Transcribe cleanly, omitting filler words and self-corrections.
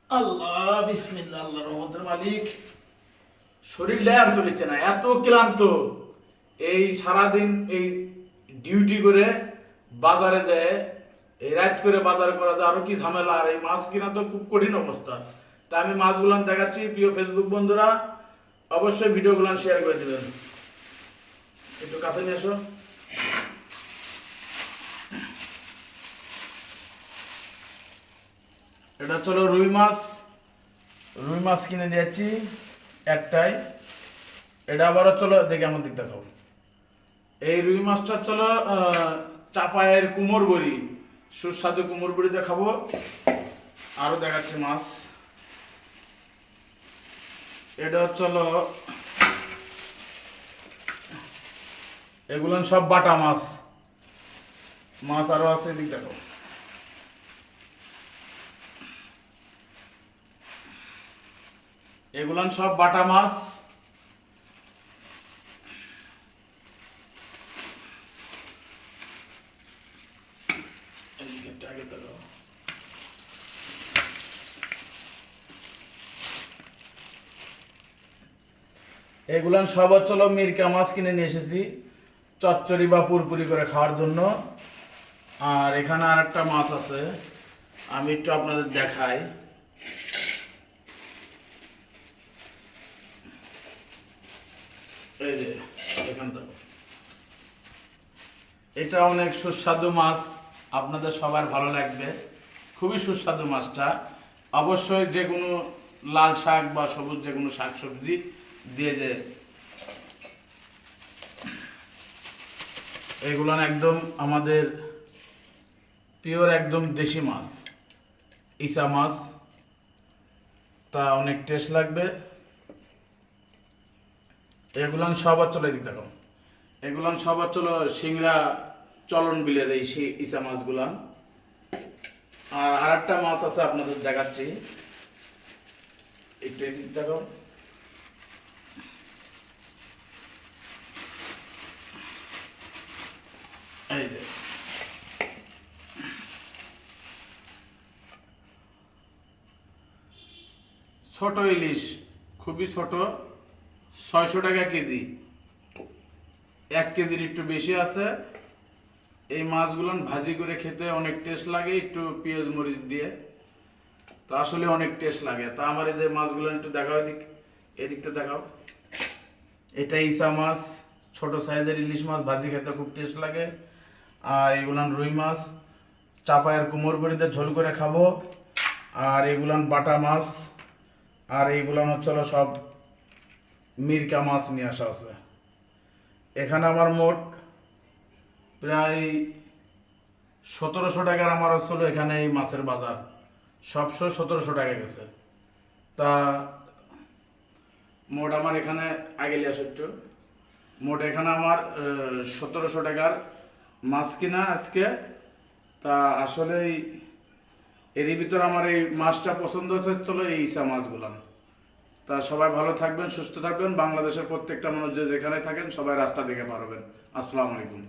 আল্লাহ বিসমিল্লাহ, আল্লাহ রহমতের মালিক। শরীরটা আর চলিচ্ছে না, এত ক্লান্ত। এই সারাদিন এই ডিউটি করে বাজারে যায়, এই রাত করে বাজার করা যায়, আরো কি ঝামেলা। আর এই মাছ কিনা তো খুব কঠিন অবস্থা। তা আমি মাছগুলো দেখাচ্ছি, প্রিয় ফেসবুক বন্ধুরা অবশ্যই ভিডিওগুলো শেয়ার করে দিবেন। একটু কাছে নিয়ে এসো। এটা চলো রুই মাছ। রুই মাছ কিনে দিয়েছি একটাই। এটা আবারও চলো দেখি আমার দিক দেখাও। এই রুই মাছটা চলো চাপায়ের কুমোর বড়ি, সুস্বাদু কুমোর বড়ি দেখাবো। আরো দেখাচ্ছি মাছ। এটা চলো, এগুলো সব বাটা মাছ। মাছ আরো আছে, এদিক দেখো। এগুলান সব বাটা মাছ। এগুলান সব হচ্ছিল মিরকা মাছ, কিনে নিয়ে এসেছি চচ্চড়ি বা পুরপুরি করে খাওয়ার জন্য। আর এখানে আর একটা মাছ আছে, আমি একটু আপনাদের দেখাই। এই যে এখানটা, এটা অনেক সুস্বাদু মাছ, আপনাদের সবার ভালো লাগবে। খুবই সুস্বাদু মাছটা। অবশ্যই যে কোনো লাল শাক বা সবুজ যে কোনো শাক সবজি দিয়ে যে এগুলো একদম আমাদের পিওর একদম দেশি মাছ, ইসা মাছ। তা অনেক টেস্ট লাগবে। এগুলান সব চলে দিক দেখো। এগুলান সব চলো সিংড়া চলন বিলের এই ইসা মাছগুলান। আর আরেকটা মাছ আছে আপনাদের দেখাচ্ছি, একটু এদিক দেখো। এই যে ছোট ইলিশ, খুবই ছোট, 600 টাকা কেজি। 1 কেজির একটু বেশি আছে। এই মাছগুলো ভাজি করে খেতে অনেক টেস্ট লাগে, একটু পেঁয়াজ মরিচ দিয়ে। তো আসলে অনেক টেস্ট লাগে। তা আমার এই যে মাছগুলো একটু দেখাও, এদিকটা দেখাও। এটা ইসা মাছ, ছোট সাইজের ইলিশ মাছ, ভাজি খেতে খুব টেস্ট লাগে। আর এগুলান রুই মাছ, চাপায়ের কুমোর বড়িতে ঝোল করে খাবো। আর এগুলান বাটা মাছ। আর এইগুলান হচ্ছে সব মিরকা মাছ নিয়ে আসা আছে। এখানে আমার মোট প্রায় 1700 টাকার আমার হচ্ছিল এখানে এই মাছের বাজার। সবশো 1700 টাকা গেছে। তা মোট আমার এখানে আগে লিয়ে আসো একটু। মোট এখানে আমার 1700 টাকার মাছ কিনা আজকে। তা আসলে এরই ভিতর আমার এই মাছটা পছন্দ হচ্ছে এই ইসা মাছগুলো। তা সবাই ভালো থাকবেন, সুস্থ থাকবেন। বাংলাদেশের প্রত্যেকটা মানুষ যে যেখানে থাকেন সবাই রাস্তা দেখে পারবেন। আসসালামু আলাইকুম।